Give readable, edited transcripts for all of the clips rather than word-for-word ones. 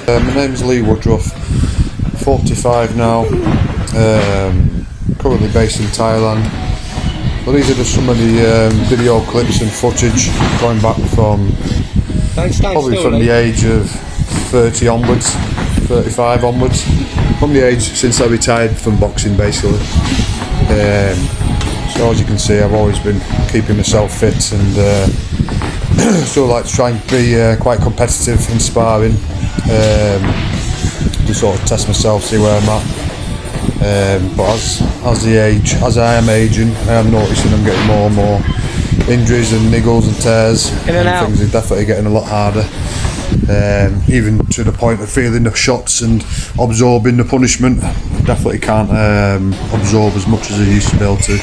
My name's Lee Woodruff, 45 now, currently based in Thailand. Well, these are just some of the video clips and footage going back from probably from the age of 30 onwards, 35 onwards, from the age since I retired from boxing basically. So as you can see, I've always been keeping myself fit and still like to try and be quite competitive in sparring, to sort of test myself, see where I'm at. But as I am aging, I am noticing I'm getting more and more injuries and niggles and tears, and things are definitely getting a lot harder. Even to the point of feeling the shots and absorbing the punishment. I definitely can't absorb as much as I used to be able to.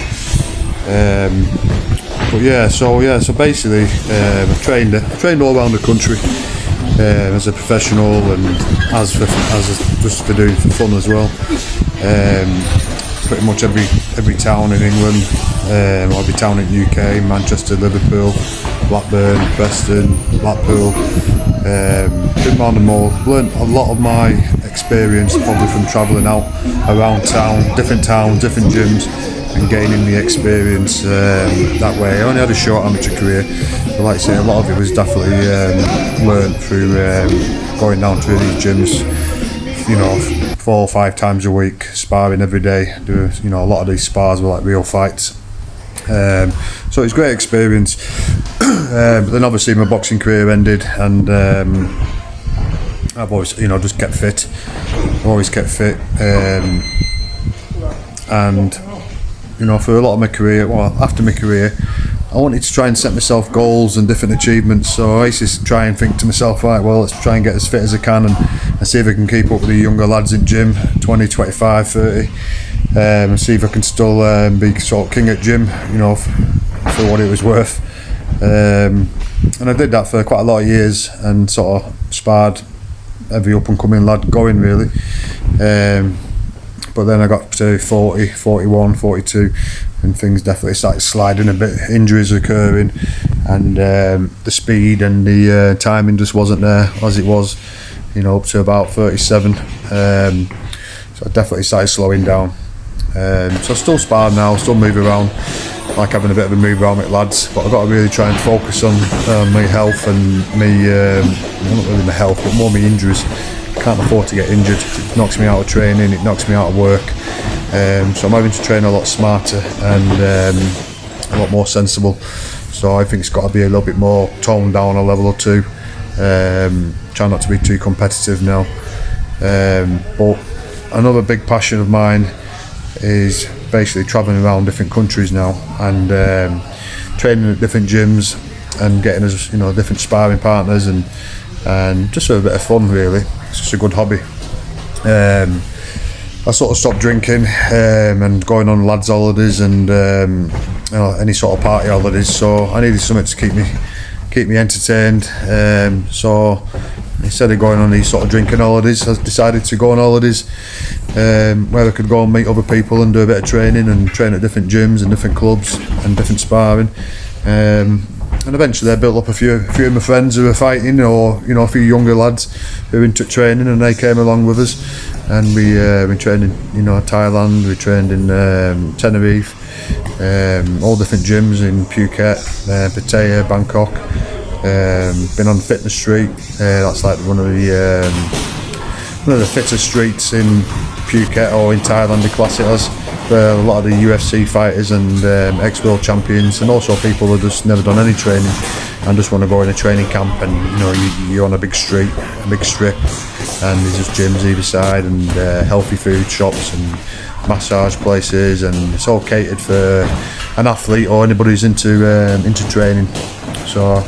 So basically, I've trained all around the country as a professional and as just for doing for fun as well. Pretty much every town in England, or every town in the UK, Manchester, Liverpool, Blackburn, Preston, Blackpool. Been around them all. Learned a lot of my experience probably from travelling out around town, different towns, different gyms, and gaining the experience that way. I only had a short amateur career, but like I say, a lot of it was definitely learned through going down to these gyms, 4 or 5 times a week, sparring every day. A lot of these spars were like real fights. So it's a great experience. But then obviously my boxing career ended, and I've always, just kept fit. I've always kept fit, and for a lot of my career, after my career, I wanted to try and set myself goals and different achievements. So I used to try and think to myself, right, well, let's try and get as fit as I can and see if I can keep up with the younger lads in gym, 20, 25, 30, and see if I can still be sort of king at gym, for what it was worth. And I did that for quite a lot of years and sort of sparred every up and coming lad going really. But then I got to 40, 41, 42 and things definitely started sliding a bit, injuries occurring, and the speed and the timing just wasn't there as it was, up to about 37. So I definitely started slowing down. So I still spar now, still move around, like having a bit of a move around with lads, but I've got to really try and focus on my health and not really my health, but more my injuries. I can't afford to get injured. It knocks me out of training, it knocks me out of work. So I'm having to train a lot smarter and a lot more sensible. So I think it's got to be a little bit more toned down a level or two. Try not to be too competitive now. But another big passion of mine is basically travelling around different countries now and training at different gyms and getting us, different sparring partners and just for a bit of fun really. It's just a good hobby. I sort of stopped drinking and going on lads' holidays and any sort of party holidays, so I needed something to keep me entertained. So instead of going on these sort of drinking holidays, I decided to go on holidays where I could go and meet other people and do a bit of training and train at different gyms and different clubs and different sparring. And eventually I built up a few of my friends who were fighting, or a few younger lads who were into training, and they came along with us, and we trained in Thailand, we trained in Tenerife, all different gyms in Phuket, Pattaya, Bangkok. Been on Fitness Street. That's like one of the fittest streets in Phuket or in Thailand, they class it as. A lot of the UFC fighters and ex-world champions, and also people who just never done any training and just want to go in a training camp, and you're on a big strip, and there's just gyms either side and healthy food shops and massage places, and it's all catered for an athlete or anybody who's into training. So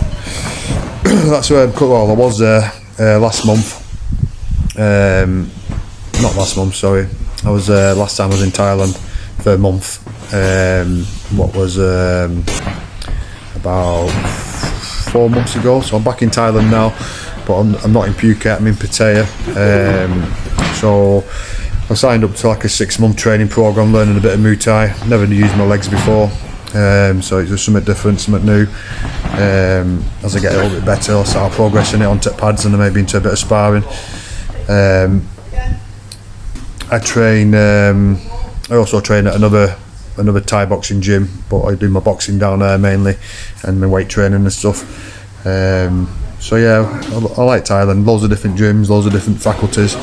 that's where I was there last month. Not last month, sorry. I was last time I was in Thailand for a month. About 4 months ago. So I'm back in Thailand now, but I'm not in Phuket. I'm in Pattaya. So I signed up to like a 6-month training program, learning a bit of Muay Thai. Never used my legs before, so it's just something different, something new. As I get a little bit better, I'll start progressing it onto pads and then maybe into a bit of sparring. I train. I also train at another Thai boxing gym, but I do my boxing down there mainly, and my weight training and stuff. So yeah, I like Thailand. Loads of different gyms, loads of different faculties,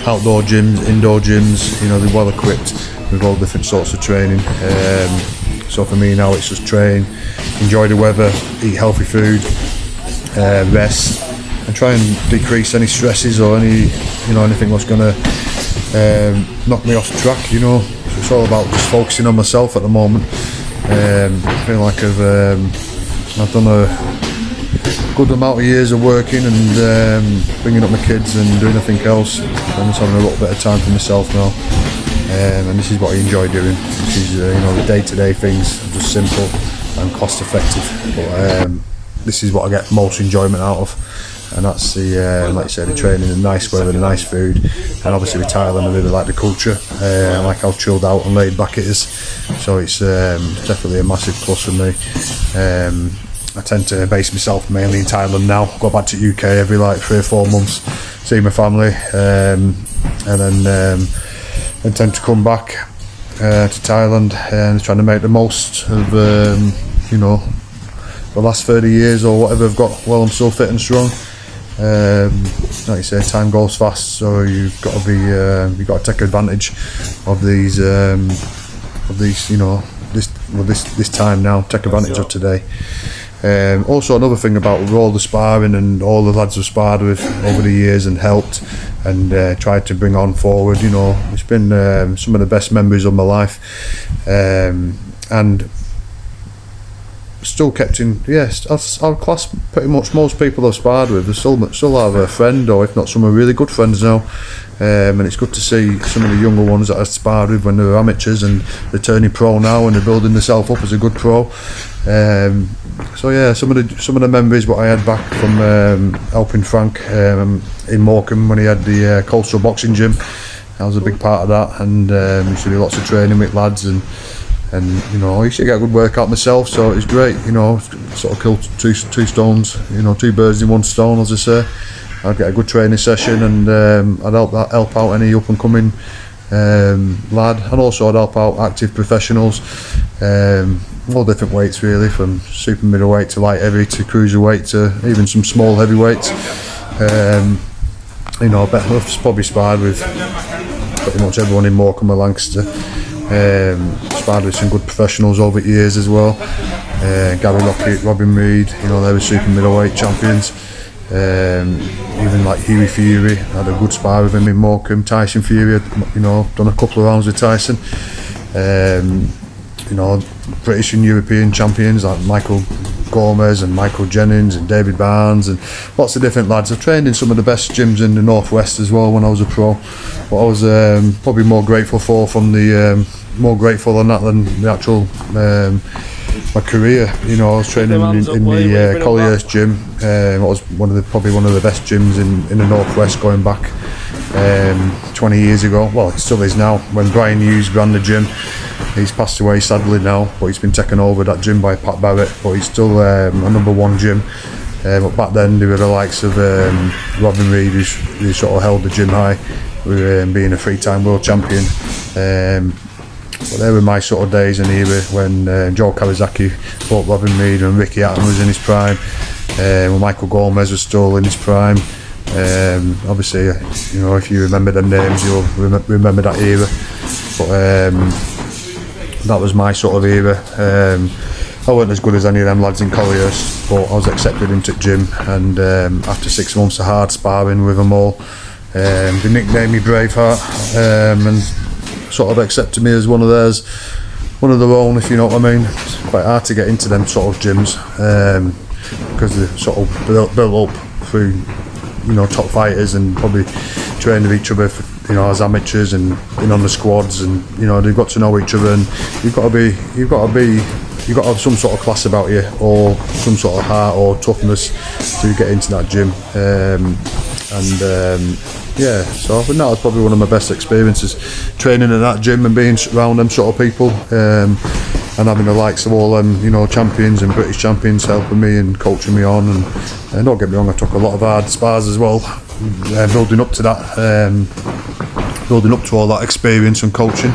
outdoor gyms, indoor gyms. You know, they're well equipped with all different sorts of training. So for me now, it's just train, enjoy the weather, eat healthy food, rest, and try and decrease any stresses or anything that's gonna knock me off track. You know, so it's all about just focusing on myself at the moment. I feel like I've done a good amount of years of working and bringing up my kids and doing everything else. I'm just having a little bit of time for myself now, and this is what I enjoy doing. This is the day-to-day things are just simple and cost effective, but this is what I get most enjoyment out of, and that's the like I said, the training, the nice weather, the nice food, and obviously with Thailand I really like the culture. I like how chilled out and laid back it is, so it's definitely a massive plus for me. I tend to base myself mainly in Thailand now. Go back to UK every 3 or 4 months, see my family, and then I tend to come back to Thailand and trying to make the most of the last 30 years or whatever I've got while I'm still fit and strong. Like you say, time goes fast, so you've got to take advantage of these this time now. Take advantage of today. Also, another thing about all the sparring and all the lads I've sparred with over the years and helped and tried to bring on forward, it's been some of the best memories of my life, and still kept in. Yes, I'll class pretty much most people I've sparred with. I still have a friend, or if not, some are really good friends now. And it's good to see some of the younger ones that I sparred with when they were amateurs and they're turning pro now and they're building themselves up as a good pro. So yeah, some of the memories what I had back from helping Frank in Morecambe when he had the coastal boxing gym. I was a big part of that, and used to do lots of training with lads, and I used to get a good workout myself, so it was great. Sort of killed two stones, two birds in one stone, as I say. I'd get a good training session, and I'd help out any up and coming lad, and also I'd help out active professionals, all different weights really, from super middleweight to light heavy to cruiserweight to even some small heavyweights. I've probably sparred with pretty much everyone in Morecambe or Lancaster. Sparred with some good professionals over the years as well. Gary Lockett, Robin Reid, they were super middleweight champions. Even like Huey Fury, I had a good spar with him in Morecambe. Tyson Fury, done a couple of rounds with Tyson. British and European champions like Michael Gomez and Michael Jennings and David Barnes and lots of different lads. I trained in some of the best gyms in the Northwest as well when I was a pro. What I was probably more grateful than that than the actual my career. I was training in the Collier gym. It was probably one of the best gyms in the Northwest going back 20 years ago. Well, it still is now. When Brian Hughes ran the gym, he's passed away sadly now, but he's been taken over that gym by Pat Barrett, but he's still a number one gym. But back then there were the likes of Robin Reid, who sort of held the gym high with being a 3-time world champion. But they were my sort of days and era when Joe Kawasaki fought Robin Reid and Ricky Hatton was in his prime, when Michael Gomez was still in his prime. Obviously, if you remember them names, you'll remember that era. But that was my sort of era. I wasn't as good as any of them lads in Collier, but I was accepted into the gym, and after 6 months of hard sparring with them all, they nicknamed me Braveheart, and sort of accepted me as one of their own, if you know what I mean. It's quite hard to get into them sort of gyms, because they're sort of built up through top fighters and probably trained with each other as amateurs and been on the squads, and they've got to know each other, and you've got to have some sort of class about you, or some sort of heart or toughness to get into that gym. So I think that was probably one of my best experiences, training in that gym and being around them sort of people, and having the likes of all them champions and British champions helping me and coaching me on. And don't get me wrong, I took a lot of hard spars as well, building up to that, building up to all that experience and coaching.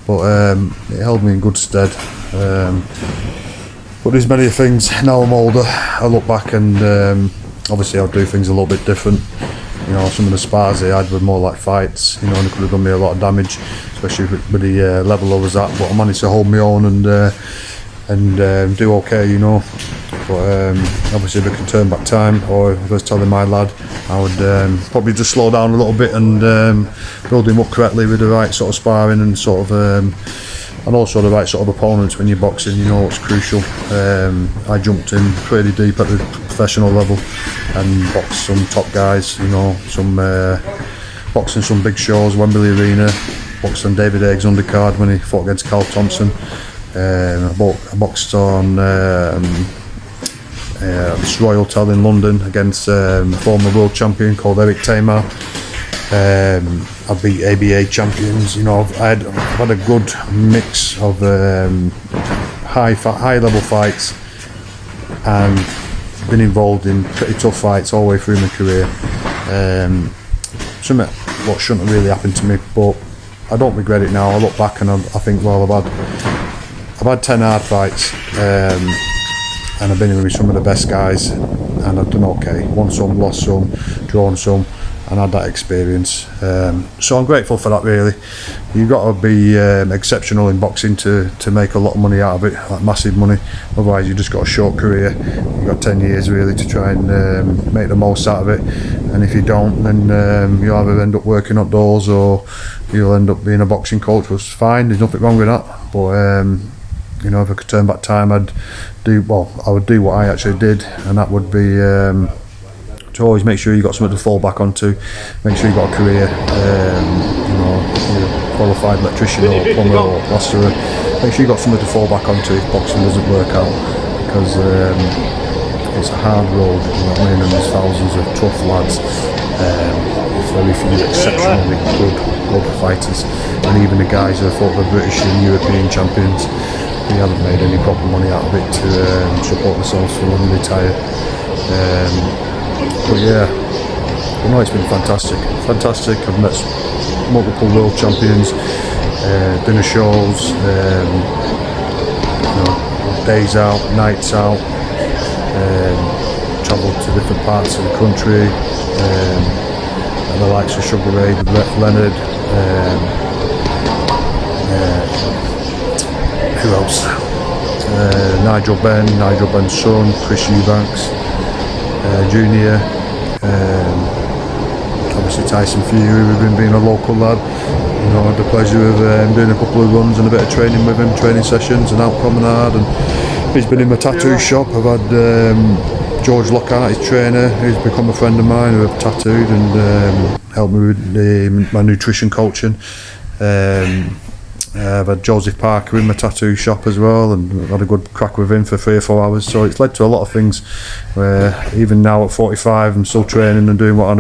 But it held me in good stead. But there's many things, now I'm older, I look back and obviously I'll do things a little bit different. You know, some of the spars I had were more like fights, you know, and it could have done me a lot of damage, especially with the level I was at. But I managed to hold my own and do okay, you know. But obviously if I could turn back time, or if I was telling my lad, I would probably just slow down a little bit and build him up correctly with the right sort of sparring and sort of and also the right sort of opponents when you're boxing, you know, it's crucial. I jumped in pretty deep at the professional level and boxed some top guys, you know, boxing some big shows, Wembley Arena, boxed on David Haig's undercard when he fought against Carl Thompson. I boxed on this Royal Hotel in London against a former world champion called Eric Tamar. I beat ABA champions, you know. I've had a good mix of high level fights and been involved in pretty tough fights all the way through my career. Something what shouldn't have really happened to me, but I don't regret it now. I look back and I think, well, I've had 10 hard fights, and I've been in with some of the best guys, and I've done okay. Won some, lost some, drawn some, and had that experience. So I'm grateful for that, really. You've got to be exceptional in boxing to make a lot of money out of it, like massive money. Otherwise you've just got a short career. You've got 10 years really to try and make the most out of it, and if you don't, then you'll either end up working at doors or you'll end up being a boxing coach, which is fine, there's nothing wrong with that. But you know, if I could turn back time, I would do what I actually did, and that would be to always make sure you've got something to fall back onto, make sure you've got a career, you know, if you're a qualified electrician or plumber or plasterer, make sure you've got something to fall back onto if boxing doesn't work out, because it's a hard road, you know what I mean, and there's thousands of tough lads, very few exceptionally good fighters, and even the guys who have fought the British and European champions, they haven't made any proper money out of it to support themselves for when they retire. But yeah, you know, it's been fantastic. I've met multiple world champions, dinner shows, you know, days out, nights out, travelled to different parts of the country, and the likes of Sugar Ray, Leonard, who else? Nigel Benn's son, Chris Eubanks Junior, obviously Tyson Fury, with him being a local lad. You know, I had the pleasure of doing a couple of runs and a bit of training with him, training sessions and out promenade, and he's been in my tattoo shop. I've had George Lockhart, his trainer, who's become a friend of mine, who I've tattooed and helped me with my nutrition coaching. I've had Joseph Parker in my tattoo shop as well, and had a good crack with him for 3 or 4 hours. So it's led to a lot of things. Where even now at 45, I'm still training and doing what I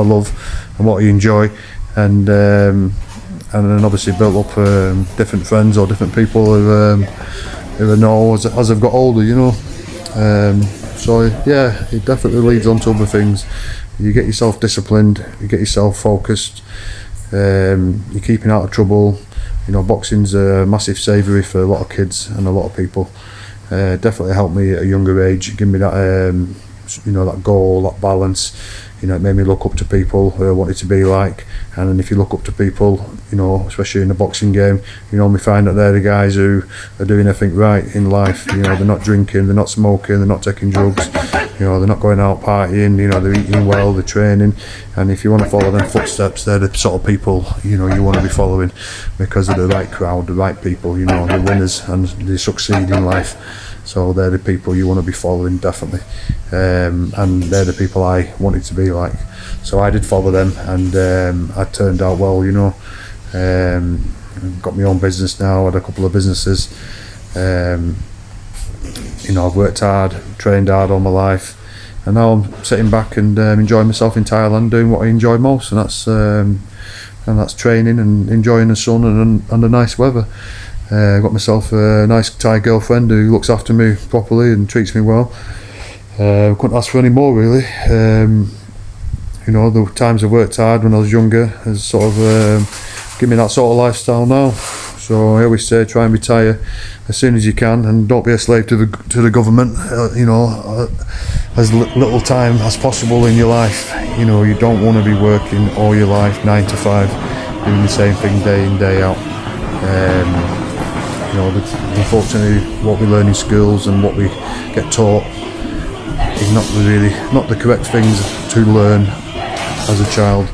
love and what I enjoy, and then obviously built up different friends or different people who I know as I've got older. You know, so yeah, it definitely leads on to other things. You get yourself disciplined, you get yourself focused. You're keeping out of trouble. You know, boxing's a massive savoury for a lot of kids and a lot of people. Definitely helped me at a younger age, give me that you know, that goal, that balance. You know, it made me look up to people who I wanted to be like. And then if you look up to people, you know, especially in the boxing game, you normally find that they're the guys who are doing everything right in life. You know, they're not drinking, they're not smoking, they're not taking drugs. You know, they're not going out partying. You know, they're eating well, they're training. And if you want to follow their footsteps, they're the sort of people, you know, you want to be following, because of the right crowd, the right people. You know, the winners, and they succeed in life. So they're the people you want to be following, definitely. And they're the people I wanted to be like. So I did follow them, and I turned out well, you know. Got my own business now, had a couple of businesses. You know, I've worked hard, trained hard all my life, and now I'm sitting back and enjoying myself in Thailand, doing what I enjoy most, and that's training and enjoying the sun and the nice weather. Got myself a nice Thai girlfriend who looks after me properly and treats me well. Couldn't ask for any more, really. you know, the times I worked hard when I was younger has sort of give me that sort of lifestyle now. So I always say try and retire as soon as you can, and don't be a slave to the government. You know, as little time as possible in your life. You know, you don't want to be working all your life 9 to 5, doing the same thing day in day out. You know, unfortunately, what we learn in schools and what we get taught is not the correct things to learn as a child,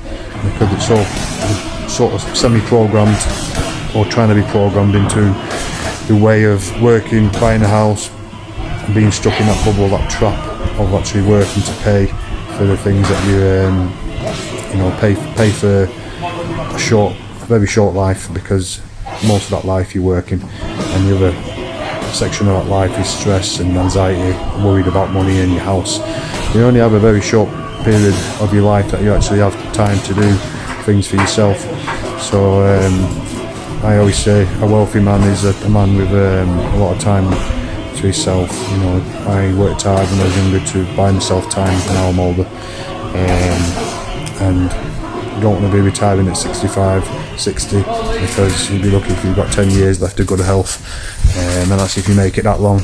because it's all sort of semi-programmed, or trying to be programmed into the way of working, buying a house, and being stuck in that bubble, that trap of actually working to pay for the things that you know, pay for a very short life, because most of that life you're working, and the other section of that life is stress and anxiety, worried about money in your house. You only have a very short period of your life that you actually have time to do things for yourself. So I always say a wealthy man is a man with a lot of time to himself. You know, I worked hard when I was younger to buy myself time. Now I'm older, and you don't want to be retiring at 65, 60, because you'd be lucky if you've got 10 years left of good health, and that's if you make it that long.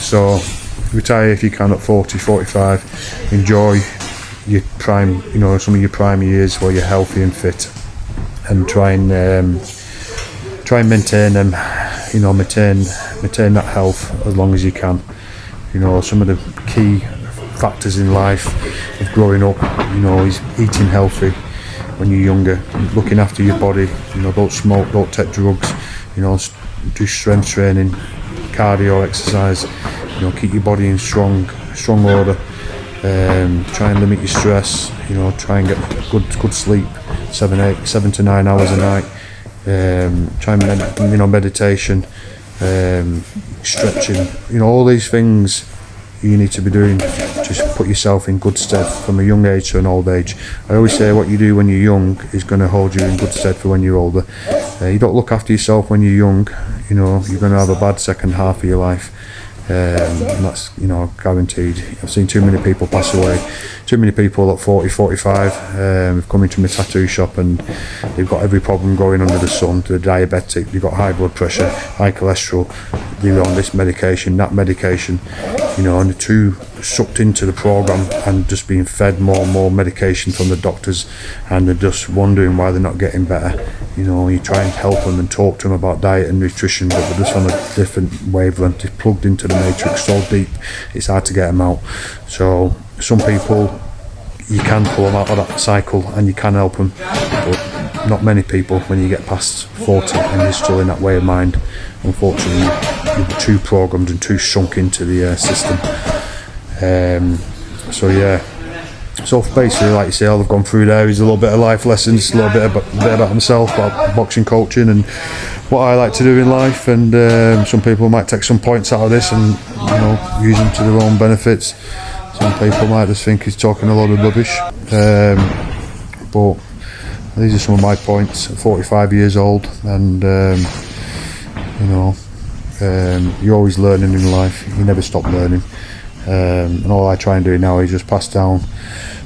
So retire if you can at 40, 45. Enjoy your prime, you know, some of your prime years where you're healthy and fit, and try and maintain them. You know, maintain that health as long as you can. You know, some of the key factors in life of growing up, you know, is eating healthy when you're younger, looking after your body. You know, don't smoke, don't take drugs. You know, do strength training, cardio exercise. You know, keep your body in strong order. Try and limit your stress. You know, try and get good sleep, 7 to 9 hours a night. Try and meditation, stretching. You know, all these things you need to be doing. Just put yourself in good stead from a young age to an old age. I always say what you do when you're young is going to hold you in good stead for when you're older. You don't look after yourself when you're young, you know, you're going to have a bad second half of your life. And that's, you know, guaranteed. I've seen too many people pass away, too many people at 40, 45 have come into my tattoo shop and they've got every problem going under the sun. They're diabetic, they've got high blood pressure, high cholesterol, they're on this medication, that medication, you know, and they're too sucked into the program and just being fed more and more medication from the doctors, and they're just wondering why they're not getting better. You know, you try and help them and talk to them about diet and nutrition, but they're just on a different wavelength. They're plugged into the matrix so deep, it's hard to get them out. So some people, you can pull them out of that cycle and you can help them, but not many people. When you get past 40 and you're still in that way of mind, unfortunately you're too programmed and too sunk into the system. So yeah, so basically, like you say, all I've gone through there is a little bit of life lessons, a little bit about myself, about boxing coaching and what I like to do in life. And some people might take some points out of this and, you know, use them to their own benefits. Some people might just think he's talking a lot of rubbish. But these are some of my points. At 45 years old, and you know, you're always learning in life. You never stop learning. And all I try and do now is just pass down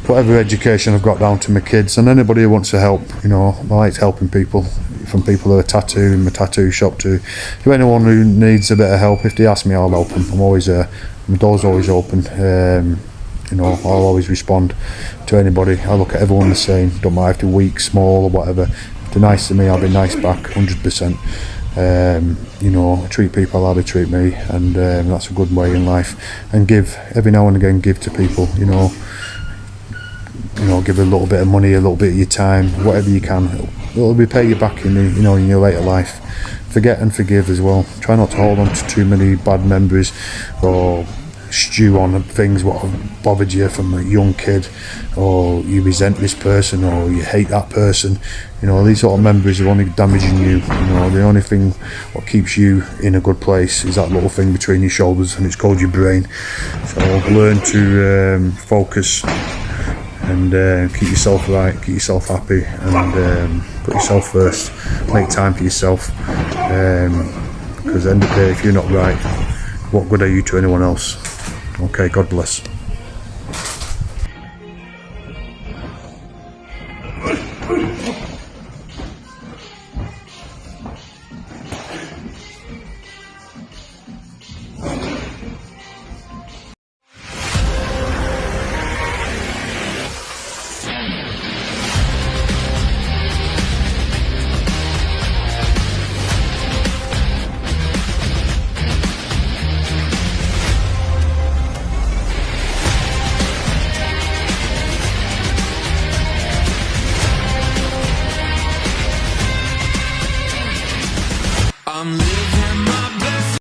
whatever education I've got down to my kids and anybody who wants to help. You know, I like helping people, from people who are tattooing my tattoo shop to anyone who needs a bit of help. If they ask me, I'll help them. I'm always there. My door's always open. You know, I'll always respond to anybody. I look at everyone the same. Don't matter if they're weak, small or whatever. If they're nice to me, I'll be nice back, 100%. You know, I treat people how they treat me, and that's a good way in life. And give, every now and again, give to people. You know, give a little bit of money, a little bit of your time, whatever you can. It'll repay you back in in your later life. Forget and forgive as well. Try not to hold on to too many bad memories or stew on things what have bothered you from a young kid, or you resent this person or you hate that person. You know, these sort of memories are only damaging you. You know, the only thing what keeps you in a good place is that little thing between your shoulders, and it's called your brain. So learn to focus and keep yourself right, keep yourself happy, and put yourself first. Make time for yourself, because at the end of the day, if you're not right, what good are you to anyone else? Okay, God bless.